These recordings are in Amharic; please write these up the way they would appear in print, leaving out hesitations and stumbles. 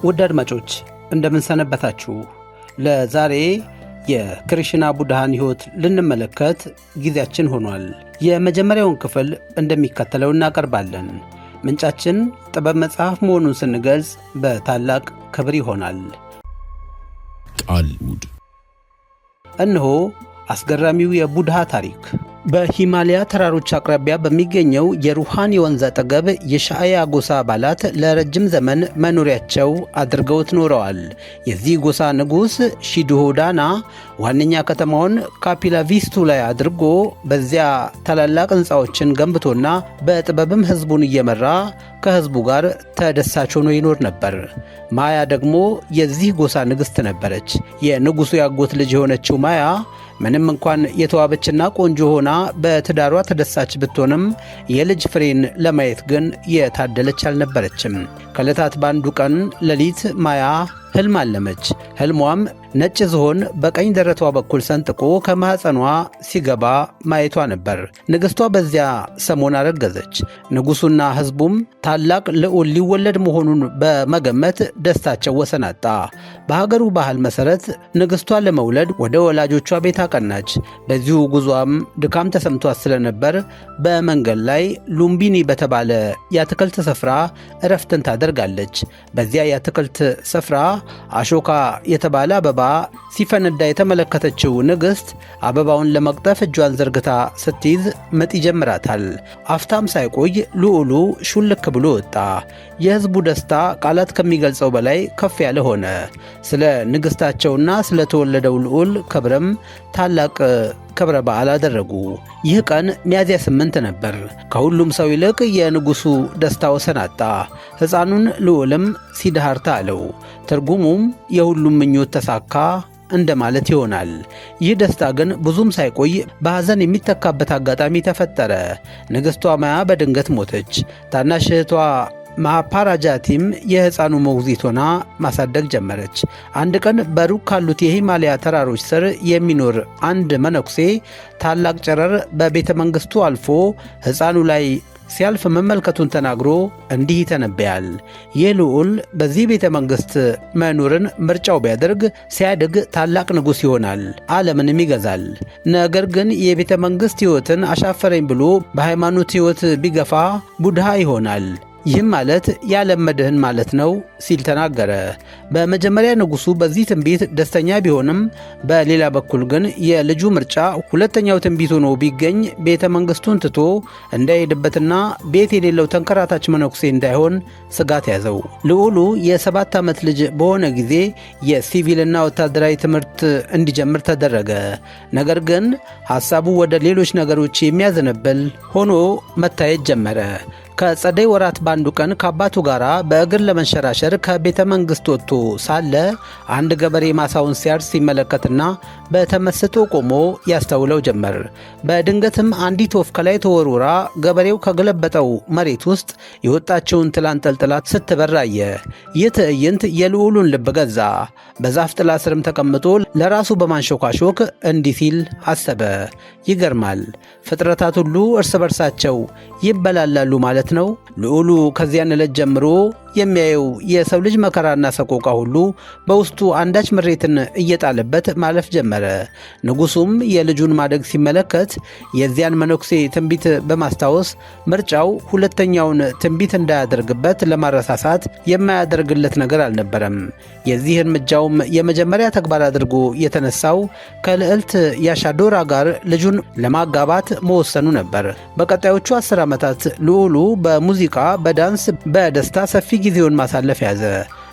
ውድ አድማጮች እንደምን ሰነበታችሁ? ለዛሬ የክሪሽና ቡድሃን ሕይወት ልንመለከት ጊዜያችን ሆኗል። የመጀመሪያውን ክፍል እንደሚከተለው እናቀርባለን። ምንጫችን ጥበብ መጽሐፍ መሆኑን ስንገልጽ በታላቅ ክብር ይሆናል። ቃልውድ እነሆ አስገራሚው የቡድሃ ታሪክ። በሂማሊያ ተራሮች አቅራቢያ በሚገኘው የሩሃን ወንዝ አጠገብ የሻእያ ጎሳ አባላት ለረጅም ዘመን መኖሪያቸው አድርገውት ኖረዋል። የዚህ ጎሳ ንጉሥ ሺድሆዳና ዋነኛ ከተማውን ካፒላቪስቱ ላይ አድርጎ በዚያ ታላላቅ ሕንፃዎችን ገንብቶና በጥበብም ሕዝቡን እየመራ ከሕዝቡ ጋር ተደሳች ሆኖ ይኖር ነበር። ማያ ደግሞ የዚህ ጎሳ ንግሥት ነበረች። የንጉሡ ያጎት ልጅ የሆነችው ማያ ምንም እንኳን የተዋበችና ቆንጆ ሆና በትዳሯ ተደሳች ብትሆንም የልጅ ፍሬን ለማየት ግን የታደለች አልነበረችም። ከዕለታት በአንዱ ቀን ሌሊት ማያ ሕልም አለመች። ሕልሟም ነጭ ዝሆን በቀኝ ደረቷ በኩል ሰንጥቆ ከማኅፀኗ ሲገባ ማየቷ ነበር። ንግሥቷ በዚያ ሰሞን አረገዘች። ንጉሡና ሕዝቡም ታላቅ ልዑል ሊወለድ መሆኑን በመገመት ደስታቸው ወሰን አጣ። በሀገሩ ባህል መሠረት ንግሥቷ ለመውለድ ወደ ወላጆቿ ቤት አቀናች። በዚሁ ጉዟም ድካም ተሰምቷት ስለነበር በመንገድ ላይ ሉምቢኒ በተባለ የአትክልት ስፍራ እረፍትን ታደርጋለች። በዚያ የአትክልት ስፍራ አሾካ የተባለ አበባ ሲፈነዳ የተመለከተችው ንግሥት አበባውን ለመቅጠፍ እጇን ዘርግታ ስትይዝ ምጥ ይጀምራታል። አፍታም ሳይቆይ ልዑሉ ሹልክ ብሎ ወጣ። የሕዝቡ ደስታ ቃላት ከሚገልጸው በላይ ከፍ ያለ ሆነ። ስለ ንግሥታቸውና ስለተወለደው ልዑል ክብርም ታላቅ ክብረ በዓል አደረጉ። ይህ ቀን ሚያዝያ 8 ነበር። ከሁሉም ሰው ይልቅ የንጉሡ ደስታ ወሰን አጣ። ሕፃኑን ልዑልም ሲድሃርታ አለው። ትርጉሙም የሁሉም ምኞት ተሳካ እንደማለት ይሆናል። ይህ ደስታ ግን ብዙም ሳይቆይ በሐዘን የሚተካበት አጋጣሚ ተፈጠረ። ንግሥቷ ማያ በድንገት ሞተች። ታናሽ እህቷ ማሃፓራጃቲም የሕፃኑ ሞግዚት ሆና ማሳደግ ጀመረች። አንድ ቀን በሩቅ ካሉት የሂማሊያ ተራሮች ስር የሚኖር አንድ መነኩሴ ታላቅ ጨረር በቤተ መንግሥቱ አልፎ ሕፃኑ ላይ ሲያልፍ መመልከቱን ተናግሮ እንዲህ ይተነበያል። ይህ ልዑል በዚህ ቤተ መንግሥት መኖርን ምርጫው ቢያደርግ ሲያድግ ታላቅ ንጉሥ ይሆናል፣ ዓለምንም ይገዛል። ነገር ግን የቤተ መንግሥት ሕይወትን አሻፈረኝ ብሎ በሃይማኖት ሕይወት ቢገፋ ቡድሃ ይሆናል። ይህም ማለት የዓለም መድህን ማለት ነው ሲል ተናገረ። በመጀመሪያ ንጉሡ በዚህ ትንቢት ደስተኛ ቢሆንም በሌላ በኩል ግን የልጁ ምርጫ ሁለተኛው ትንቢት ሆኖ ቢገኝ ቤተ መንግሥቱን ትቶ እንዳይሄድበትና ቤት የሌለው ተንከራታች መነኩሴ እንዳይሆን ስጋት ያዘው። ልዑሉ የ7 ዓመት ልጅ በሆነ ጊዜ የሲቪልና ወታደራዊ ትምህርት እንዲጀምር ተደረገ። ነገር ግን ሐሳቡ ወደ ሌሎች ነገሮች የሚያዘነብል ሆኖ መታየት ጀመረ። ከጸደይ ወራት ባንዱ ቀን ከአባቱ ጋር በእግር ለመንሸራሸር ከቤተ መንግሥት ወጥቶ ሳለ አንድ ገበሬ ማሳውን ሲያርስ ሲመለከትና በተመስጦ ቆሞ ያስተውለው ጀመር። በድንገትም አንዲት ወፍ ከላይ ተወርውራ ገበሬው ከገለበጠው መሬት ውስጥ የወጣችውን ትላንጠልጥላ ስትበር አየ። ይህ ትዕይንት የልዑሉን ልብ ገዛ። በዛፍ ጥላ ስርም ተቀምጦ ለራሱ በማንሾካሾክ እንዲህ ሲል አሰበ። ይገርማል፣ ፍጥረታት ሁሉ እርስ በርሳቸው ይበላላሉ ማለት ነው። ልዑሉ ከዚያን ዕለት ጀምሮ የሚያየው የሰው ልጅ መከራና ሰቆቃ ሁሉ በውስጡ አንዳች ምሬትን እየጣለበት ማለፍ ጀመረ። ንጉሡም የልጁን ማደግ ሲመለከት የዚያን መነኩሴ ትንቢት በማስታወስ ምርጫው ሁለተኛውን ትንቢት እንዳያደርግበት ለማረሳሳት የማያደርግለት ነገር አልነበረም። የዚህ እርምጃውም የመጀመሪያ ተግባር አድርጎ የተነሳው ከልዕልት ያሻዶራ ጋር ልጁን ለማጋባት መወሰኑ ነበር። በቀጣዮቹ 10 ዓመታት ልዑሉ በሙዚቃ፣ በዳንስ፣ በደስታ ሰፊ ጊዜውን ማሳለፍ ያዘ።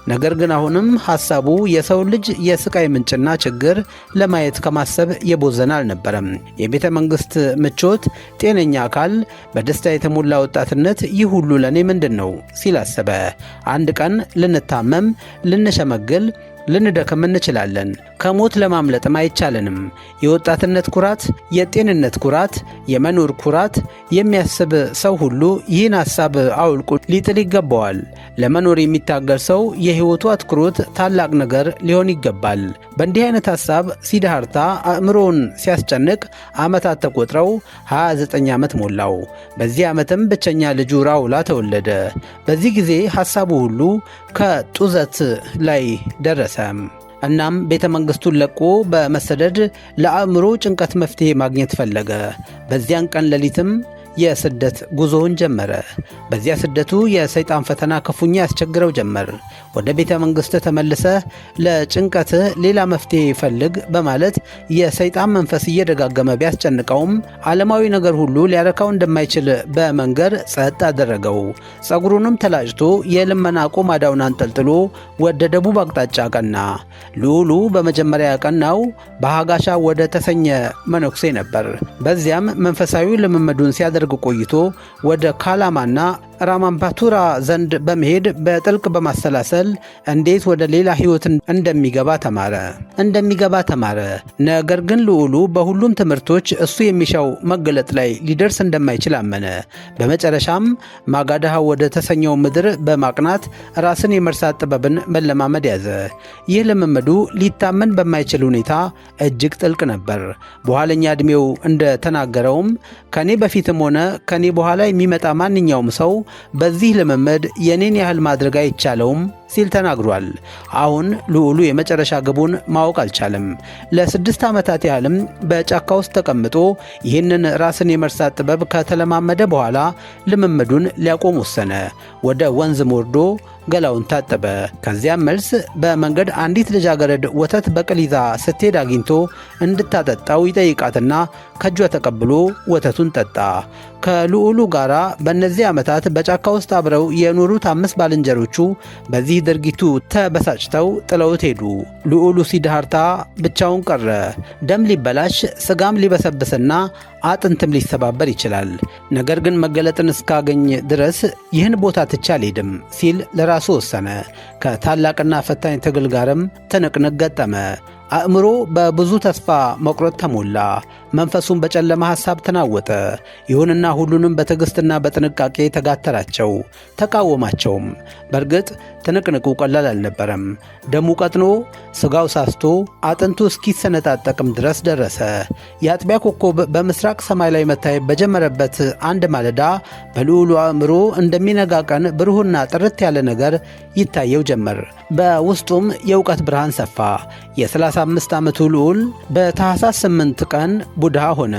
ነገር ግን አሁንም ሐሳቡ የሰው ልጅ የስቃይ ምንጭና ችግር ለማየት ከማሰብ የቦዘነ አልነበረም። የቤተ መንግሥት ምቾት፣ ጤነኛ አካል፣ በደስታ የተሞላ ወጣትነት፣ ይህ ሁሉ ለእኔ ምንድን ነው ሲል አሰበ። አንድ ቀን ልንታመም፣ ልንሸመግል፣ ልንደክም እንችላለን። ከሞት ለማምለጥም አይቻለንም። የወጣትነት ኩራት፣ የጤንነት ኩራት፣ የመኖር ኩራት የሚያስብ ሰው ሁሉ ይህን ሐሳብ አውልቁ ሊጥል ይገባዋል። ለመኖር የሚታገል ሰው የሕይወቱ አትኩሮት ታላቅ ነገር ሊሆን ይገባል። በእንዲህ አይነት ሐሳብ ሲድሃርታ አእምሮውን ሲያስጨንቅ ዓመታት ተቆጥረው 29 ዓመት ሞላው። በዚህ ዓመትም ብቸኛ ልጁ ራውላ ተወለደ። በዚህ ጊዜ ሐሳቡ ሁሉ ከጡዘት ላይ ደረሰ። እናም ቤተ መንግስቱን ለቆ በመሰደድ ለአእምሮ ጭንቀት መፍትሄ ማግኘት ፈለገ። በዚያን ቀን ሌሊትም የስደት ጉዞውን ጀመረ። በዚያ ስደቱ የሰይጣን ፈተና ክፉኛ ያስቸግረው ጀመር። ወደ ቤተ መንግሥት ተመልሰህ ለጭንቀትህ ሌላ መፍትሄ ይፈልግ በማለት የሰይጣን መንፈስ እየደጋገመ ቢያስጨንቀውም ዓለማዊ ነገር ሁሉ ሊያረካው እንደማይችል በመንገር ጸጥ አደረገው። ጸጉሩንም ተላጭቶ የልመና ቆማዳውን አንጠልጥሎ ወደ ደቡብ አቅጣጫ ቀና። ልዑሉ በመጀመሪያ ያቀናው በሃጋሻ ወደ ተሰኘ መነኩሴ ነበር። በዚያም መንፈሳዊ ልምምዱን ሲያደርግ ቆይቶ ወደ ካላማና ራማምፓቱራ ዘንድ በመሄድ በጥልቅ በማሰላሰል እንዴት ወደ ሌላ ሕይወት እንደሚገባ ተማረ። ነገር ግን ልዑሉ በሁሉም ትምህርቶች እሱ የሚሻው መገለጥ ላይ ሊደርስ እንደማይችል አመነ። በመጨረሻም ማጋዳሃ ወደ ተሰኘው ምድር በማቅናት ራስን የመርሳት ጥበብን መለማመድ ያዘ። ይህ ልምምዱ ሊታመን በማይችል ሁኔታ እጅግ ጥልቅ ነበር። በኋለኛ ዕድሜው እንደተናገረውም ከኔ በፊትም ሆነ ከኔ በኋላ የሚመጣ ማንኛውም ሰው በዚህ ልምምድ የኔን ያህል ማድረግ አይቻለውም ሲል ተናግሯል። አሁን ልዑሉ የመጨረሻ ግቡን ማወቅ አልቻለም። ለ6 ዓመታት ያህልም በጫካ ውስጥ ተቀምጦ ይህንን ራስን የመርሳት ጥበብ ከተለማመደ በኋላ ልምምዱን ሊያቆም ወሰነ። ወደ ወንዝም ወርዶ ገላውን ታጠበ። ከዚያም መልስ በመንገድ አንዲት ልጃገረድ ወተት በቅል ይዛ ስትሄድ አግኝቶ እንድታጠጣው ይጠይቃትና ከእጇ ተቀብሎ ወተቱን ጠጣ። ከልዑሉ ጋር በእነዚህ ዓመታት በጫካ ውስጥ አብረው የኖሩት 5 ባልንጀሮቹ በዚህ ድርጊቱ ተበሳጭተው ጥለውት ሄዱ። ልዑሉ ሲዳርታ ብቻውን ቀረ። ደም ሊበላሽ፣ ስጋም ሊበሰብስና አጥንትም ሊሰባበር ይችላል። ነገር ግን መገለጥን እስካገኝ ድረስ ይህን ቦታ ትቼ አልሄድም ሲል ለራሱ ወሰነ። ከታላቅና ፈታኝ ትግል ጋርም ትንቅንቅ ገጠመ። አእምሮ በብዙ ተስፋ መቁረጥ ተሞላ። መንፈሱን በጨለማ ሐሳብ ተናወጠ። ይሁንና ሁሉንም በትዕግሥትና በጥንቃቄ ተጋተራቸው፣ ተቃወማቸውም። በእርግጥ ትንቅንቁ ቀላል አልነበረም። ደሙ ቀጥኖ ሥጋው ሳስቶ አጥንቱ እስኪሰነጣጠቅም ድረስ ደረሰ። የአጥቢያ ኮከብ በምስራቅ ሰማይ ላይ መታየት በጀመረበት አንድ ማለዳ በልዑሉ አእምሮ እንደሚነጋ ቀን ብሩህና ጥርት ያለ ነገር ይታየው ጀመር። በውስጡም የእውቀት ብርሃን ሰፋ። የ35 ዓመቱ ልዑል በታኅሳስ 8 ቀን ቡድሃ ሆነ።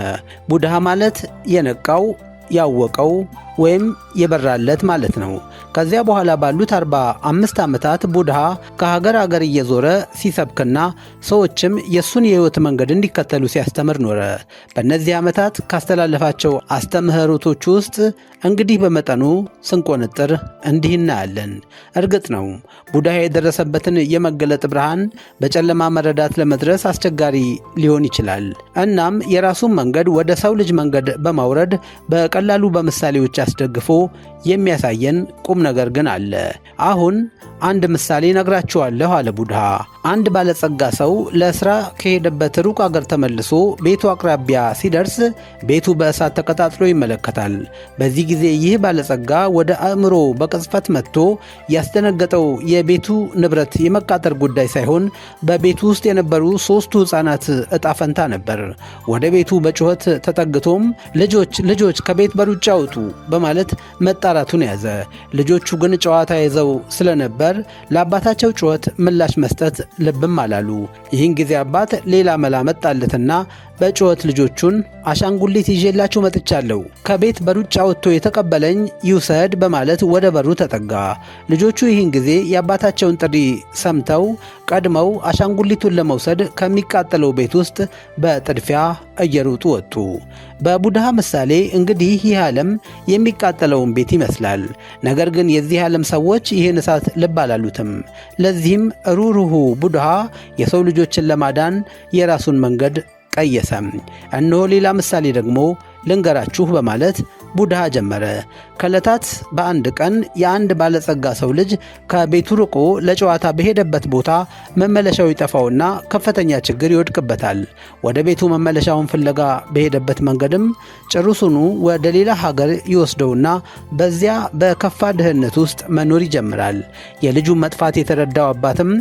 ቡድሃ ማለት የነቃው፣ ያወቀው ወይም የበራለት ማለት ነው። ከዚያ በኋላ ባሉት 45 ዓመታት ቡድሃ ከሀገር አገር እየዞረ ሲሰብክና ሰዎችም የእሱን የሕይወት መንገድ እንዲከተሉ ሲያስተምር ኖረ። በእነዚህ ዓመታት ካስተላለፋቸው አስተምህሮቶች ውስጥ እንግዲህ በመጠኑ ስንቆንጥር እንዲህ እናያለን። እርግጥ ነው ቡድሃ የደረሰበትን የመገለጥ ብርሃን በጨለማ መረዳት ለመድረስ አስቸጋሪ ሊሆን ይችላል። እናም የራሱን መንገድ ወደ ሰው ልጅ መንገድ በማውረድ በቀላሉ በምሳሌዎች አስደግፎ የሚያሳየን ቁም ነገር ግን አለ። አሁን አንድ ምሳሌ ነግራችኋለሁ አለ ቡድሃ። አንድ ባለጸጋ ሰው ለሥራ ከሄደበት ሩቅ አገር ተመልሶ ቤቱ አቅራቢያ ሲደርስ ቤቱ በእሳት ተቀጣጥሎ ይመለከታል። በዚህ ጊዜ ይህ ባለጸጋ ወደ አእምሮ በቅጽበት መጥቶ ያስደነገጠው የቤቱ ንብረት የመቃጠል ጉዳይ ሳይሆን በቤቱ ውስጥ የነበሩ 3ቱ ሕፃናት ዕጣ ፈንታ ነበር። ወደ ቤቱ በጩኸት ተጠግቶም ልጆች ከቤት በሩጫ ውጡ በማለት መጣራቱን ያዘ። ልጆቹ ግን ጨዋታ ይዘው ስለነበር ለአባታቸው ጩኸት ምላሽ መስጠት ልብም አላሉ። ይህን ጊዜ አባት ሌላ መላ መጣለትና በጩኸት ልጆቹን አሻንጉሊት ይዤላችሁ መጥቻለሁ፣ ከቤት በሩጫ ወጥቶ የተቀበለኝ ይውሰድ በማለት ወደ በሩ ተጠጋ። ልጆቹ ይህን ጊዜ የአባታቸውን ጥሪ ሰምተው ቀድመው አሻንጉሊቱን ለመውሰድ ከሚቃጠለው ቤት ውስጥ በጥድፊያ እየሮጡ ወጡ። በቡድሃ ምሳሌ እንግዲህ ይህ ዓለም የሚቃጠለውን ቤት ይመስላል። ነገር ግን የዚህ ዓለም ሰዎች ይህን እሳት ልብ አላሉትም። ለዚህም ሩህሩሁ ቡድሃ የሰው ልጆችን ለማዳን የራሱን መንገድ ቀየሰም። እነሆ ሌላ ምሳሌ ደግሞ ልንገራችሁ በማለት ቡድሃ ጀመረ። ከዕለታት በአንድ ቀን የአንድ ባለጸጋ ሰው ልጅ ከቤቱ ርቆ ለጨዋታ በሄደበት ቦታ መመለሻው ይጠፋውና ከፍተኛ ችግር ይወድቅበታል። ወደ ቤቱ መመለሻውን ፍለጋ በሄደበት መንገድም ጭሩሱኑ ወደ ሌላ ሀገር ይወስደውና በዚያ በከፋ ድህነት ውስጥ መኖር ይጀምራል። የልጁን መጥፋት የተረዳው አባትም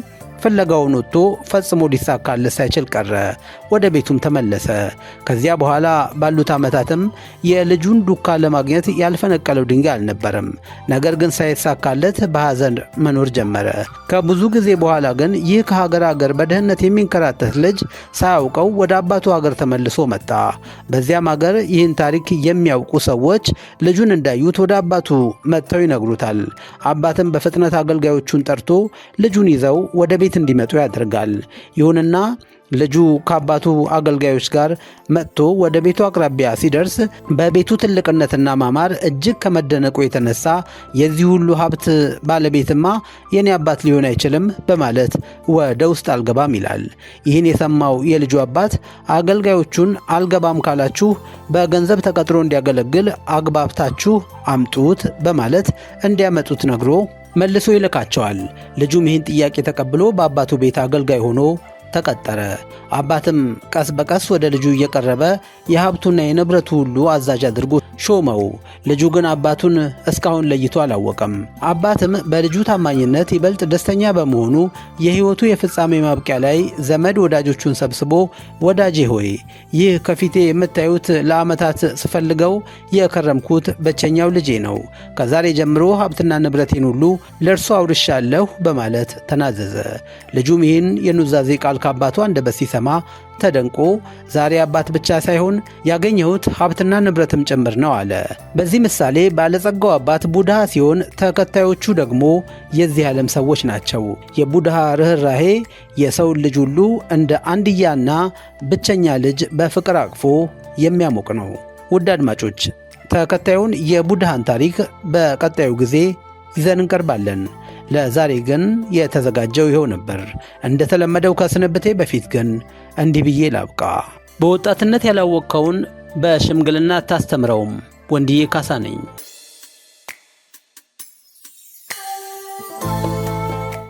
ፍለጋውን ወጥቶ ፈጽሞ ሊሳካለት ሳይችል ቀረ። ወደ ቤቱም ተመለሰ። ከዚያ በኋላ ባሉት ዓመታትም የልጁን ዱካ ለማግኘት ያልፈነቀለው ድንጋይ አልነበረም። ነገር ግን ሳይሳካለት በሐዘን መኖር ጀመረ። ከብዙ ጊዜ በኋላ ግን ይህ ከሀገር ሀገር በድህነት የሚንከራተት ልጅ ሳያውቀው ወደ አባቱ ሀገር ተመልሶ መጣ። በዚያም ሀገር ይህን ታሪክ የሚያውቁ ሰዎች ልጁን እንዳዩት ወደ አባቱ መጥተው ይነግሩታል። አባትም በፍጥነት አገልጋዮቹን ጠርቶ ልጁን ይዘው ወደ ቤት እንዲመጡ ያደርጋል። ይሁንና ልጁ ከአባቱ አገልጋዮች ጋር መጥቶ ወደ ቤቱ አቅራቢያ ሲደርስ በቤቱ ትልቅነትና ማማር እጅግ ከመደነቁ የተነሳ የዚህ ሁሉ ሀብት ባለቤትማ የኔ አባት ሊሆን አይችልም በማለት ወደ ውስጥ አልገባም ይላል። ይህን የሰማው የልጁ አባት አገልጋዮቹን አልገባም ካላችሁ በገንዘብ ተቀጥሮ እንዲያገለግል አግባብታችሁ አምጡት በማለት እንዲያመጡት ነግሮ መልሶ ይልካቸዋል። ልጁም ይህን ጥያቄ ተቀብሎ በአባቱ ቤት አገልጋይ ሆኖ ተቀጠረ። አባትም ቀስ በቀስ ወደ ልጁ እየቀረበ የሀብቱና የንብረቱ ሁሉ አዛዥ አድርጎ ሾመው። ልጁ ግን አባቱን እስካሁን ለይቶ አላወቀም። አባትም በልጁ ታማኝነት ይበልጥ ደስተኛ በመሆኑ የሕይወቱ የፍጻሜ ማብቂያ ላይ ዘመድ ወዳጆቹን ሰብስቦ ወዳጄ ሆይ ይህ ከፊቴ የምታዩት ለዓመታት ስፈልገው የከረምኩት ብቸኛው ልጄ ነው። ከዛሬ ጀምሮ ሀብትና ንብረቴን ሁሉ ለእርሱ አውርሻለሁ በማለት ተናዘዘ። ልጁም ይህን የኑዛዜ ቃል ከአባቱ አንደበት ሲሰማ ተደንቆ ዛሬ አባት ብቻ ሳይሆን ያገኘሁት ሀብትና ንብረትም ጭምር ነው አለ። በዚህ ምሳሌ ባለጸጋው አባት ቡድሃ ሲሆን ተከታዮቹ ደግሞ የዚህ ዓለም ሰዎች ናቸው። የቡድሃ ርኅራኄ የሰውን ልጅ ሁሉ እንደ አንድያና ብቸኛ ልጅ በፍቅር አቅፎ የሚያሞቅ ነው። ውድ አድማጮች ተከታዩን የቡድሃን ታሪክ በቀጣዩ ጊዜ ይዘን እንቀርባለን። ለዛሬ ግን የተዘጋጀው ይኸው ነበር። እንደተለመደው ከስንብቴ በፊት ግን እንዲህ ብዬ ላብቃ። በወጣትነት ያላወቅከውን በሽምግልና አታስተምረውም። ወንድዬ ካሳ ነኝ።